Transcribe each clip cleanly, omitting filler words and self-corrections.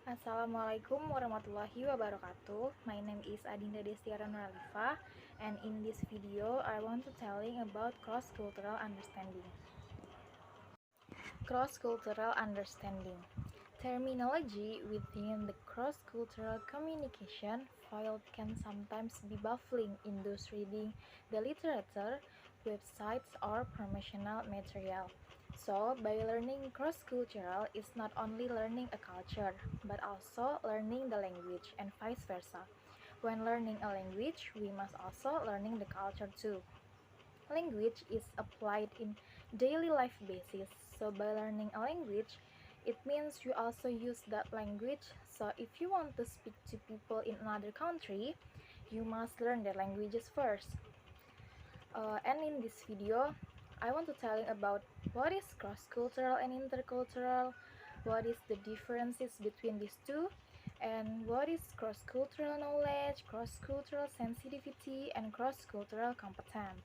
Assalamualaikum warahmatullahi wabarakatuh. My name is Adinda Destiara Nuralifah, and in this video I want to telling about cross-cultural understanding. Cross-cultural understanding. Terminology within the cross-cultural communication field can sometimes be baffling in those reading the literature, websites, or promotional material. So, by learning cross-cultural is not only learning a culture, but also learning the language and vice versa. When learning a language, we must also learning the culture too. Language is applied in daily life basis. So by learning a language, it means you also use that language. So if you want to speak to people in another country, you must learn their languages first. And in this video, I want to tell you about what is cross-cultural and intercultural, what is the differences between these two, and what is cross-cultural knowledge, cross-cultural sensitivity, and cross-cultural competence.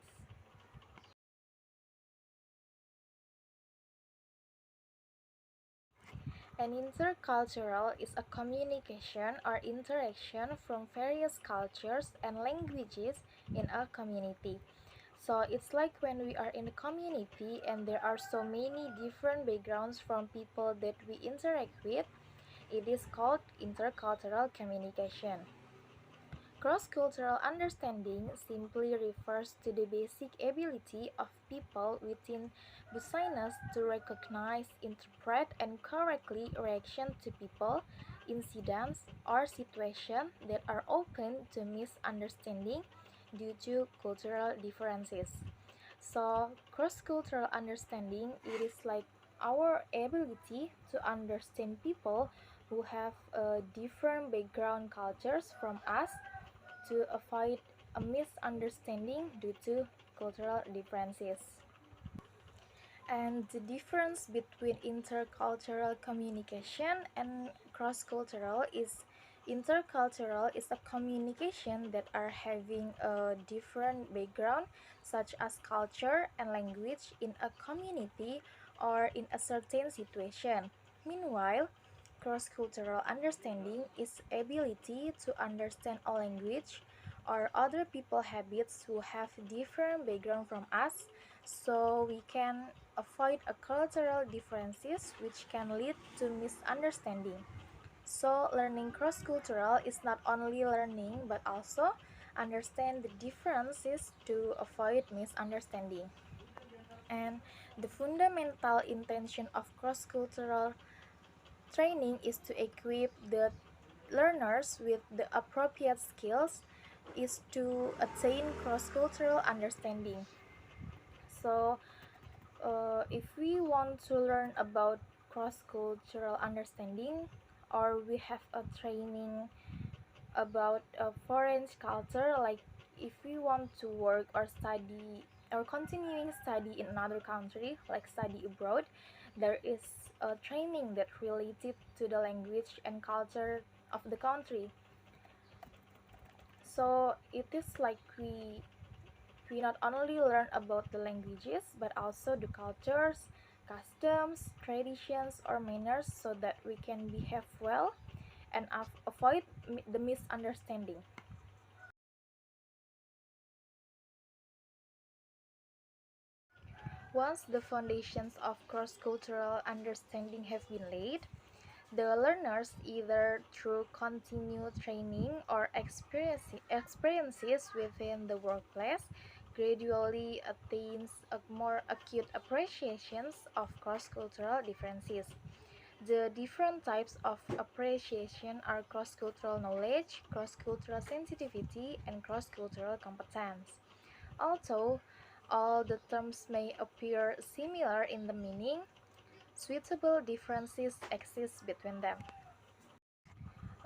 An intercultural is a communication or interaction from various cultures and languages in a community. So it's like when we are in a community and there are so many different backgrounds from people that we interact with, it is called intercultural communication. Cross-cultural understanding simply refers to the basic ability of people within business to recognize, interpret, and correctly reaction to people, incidents, or situations that are open to misunderstanding due to cultural differences. So, cross-cultural understanding, it is like our ability to understand people who have different background cultures from us to avoid a misunderstanding due to cultural differences. And the difference between intercultural communication and cross-cultural is intercultural is a communication that are having a different background such as culture and language in a community or in a certain situation. Meanwhile, cross-cultural understanding is ability to understand a language or other people habits who have different background from us, so we can avoid a cultural differences which can lead to misunderstanding. So learning cross-cultural is not only learning but also understand the differences to avoid misunderstanding. And the fundamental intention of cross-cultural training is to equip the learners with the appropriate skills is to attain cross-cultural understanding. So, if we want to learn about cross-cultural understanding, or we have a training about a foreign culture, like if we want to work or study or continuing study in another country, like study abroad, there is a training that related to the language and culture of the country. So it is like we not only learn about the languages but also the cultures, customs, traditions, or manners so that we can behave well and avoid the misunderstanding. Once the foundations of cross-cultural understanding have been laid, the learners, either through continued training or experiences within the workplace, gradually attains a more acute appreciations of cross-cultural differences. The different types of appreciation are cross-cultural knowledge, cross-cultural sensitivity, and cross-cultural competence. Although all the terms may appear similar in the meaning, suitable differences exist between them.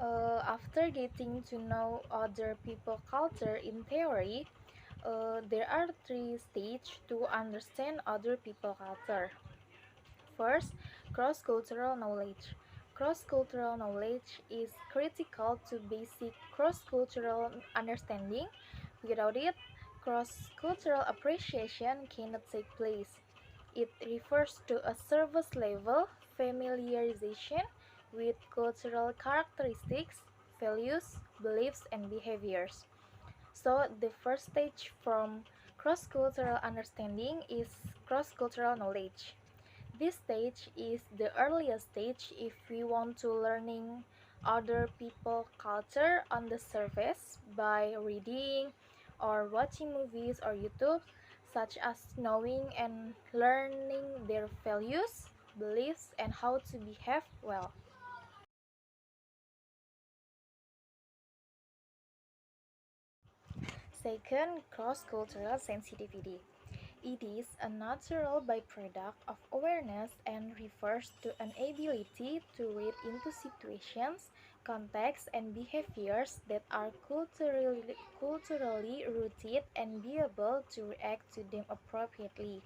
After getting to know other people culture in theory, there are three stages to understand other people culture. First, cross-cultural knowledge. Cross-cultural knowledge is critical to basic cross-cultural understanding. Without it, cross-cultural appreciation cannot take place. It refers to a surface level familiarization with cultural characteristics, values, beliefs, and behaviors. So, the first stage from cross cultural understanding is cross cultural knowledge. This stage is the earliest stage if we want to learning other people culture on the surface by reading or watching movies or YouTube, such as knowing and learning their values, beliefs, and how to behave well. Second, cross-cultural sensitivity. It is a natural byproduct of awareness and refers to an ability to read into situations, contexts, and behaviors that are culturally rooted and be able to react to them appropriately.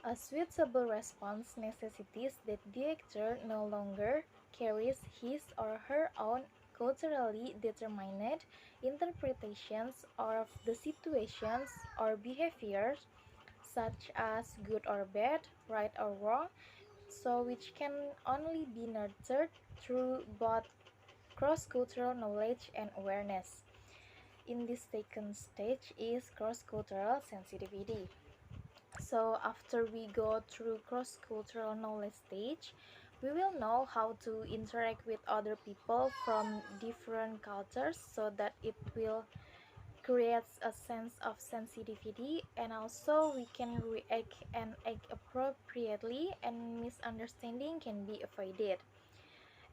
A suitable response necessitates that the actor no longer carries his or her own culturally determined interpretations of the situations or behaviors, such as good or bad, right or wrong, so which can only be nurtured through both cross-cultural knowledge and awareness. In this second stage is cross-cultural sensitivity. So after we go through cross-cultural knowledge stage, we will know how to interact with other people from different cultures so that it will creates a sense of sensitivity, and also we can react and act appropriately and misunderstanding can be avoided.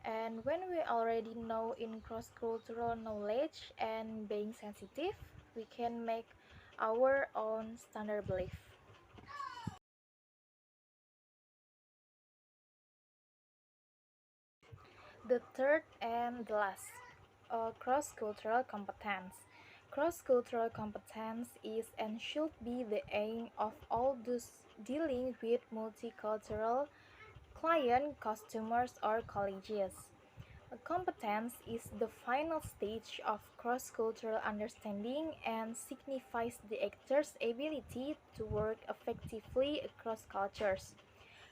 And when we already know in cross-cultural knowledge and being sensitive, we can make our own standard belief. The third and the last, cross-cultural competence. Cross-cultural competence is and should be the aim of all those dealing with multicultural client, customers, or colleges. A competence is the final stage of cross-cultural understanding and signifies the actor's ability to work effectively across cultures.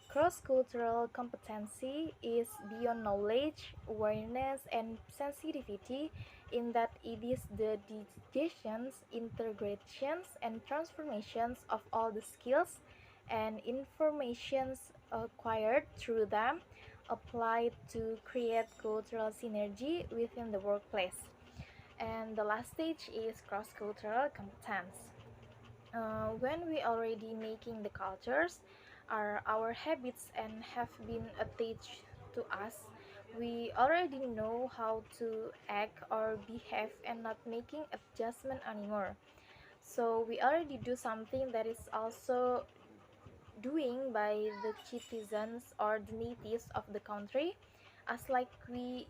Cross-cultural competency is beyond knowledge, awareness, and sensitivity in that it is the dedications, integrations, and transformations of all the skills and informations acquired through them applied to create cultural synergy within the workplace. And the last stage is cross-cultural competence. When we already making the cultures are our habits and have been attached to us, we already know how to act or behave and not making adjustment anymore. So we already do something that is also doing by the citizens or the natives of the country, as like we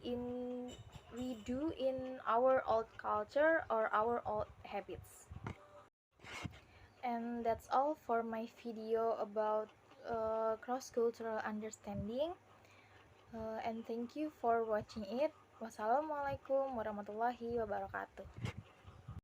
do in our old culture or our old habits. And that's all for my video about cross-cultural understanding. And thank you for watching it. Wassalamualaikum warahmatullahi wabarakatuh.